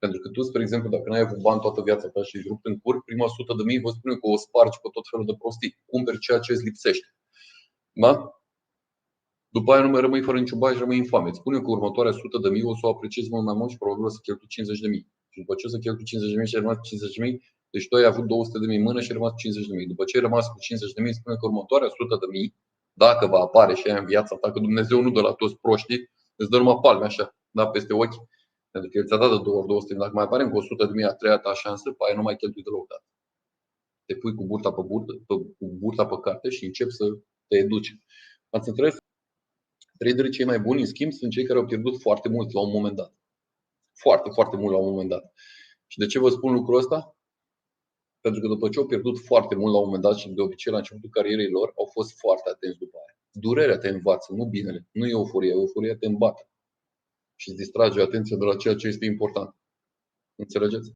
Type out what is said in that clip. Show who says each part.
Speaker 1: Pentru că tu, spre exemplu, dacă n-ai avut bani toată viața ta și ești rupt în cur, prima 100.000 vă spune că o spargi pe tot felul de prostii. Cumperi ceea ce îți lipsește. Da? După aia nu mai rămâi fără niciun bani și rămâi infame. Îți spune că următoarea 100.000 o să o apreciezi mult mai mult și probabil o să cheltui 50.000. Și după ce o să cheltui 50.000 și ai rămas 50.000, deci tu ai avut 200.000 în mână și ai rămas 50.000. După ce ai rămas cu 50.000, spune că următoarea 100.000, dacă va apare și aia în viața ta, că Dumnezeu nu dă la toți proștii, îți dă numai palme așa, da, peste ochi. Pentru că El ți-a dat de 2 ori 200.000. Dacă mai apare cu 100.000 a treia ta șansă, pe aia nu mai cheltui deloc. Da. Te pui cu burta pe carte și începi să te educi. Ați înțeles? Traderii cei mai buni, în schimb, sunt cei care au pierdut foarte mult la un moment dat. Foarte, foarte mult la un moment dat. Și de ce vă spun lucrul ăsta? Pentru că după ce au pierdut foarte mult la un moment dat și de obicei la începutul carierei lor, au fost foarte atenți după aia. Durerea te învață, nu binele. Nu e euforia. Euforia te îmbate și îți distrage atenția de la ceea ce este important. Înțelegeți?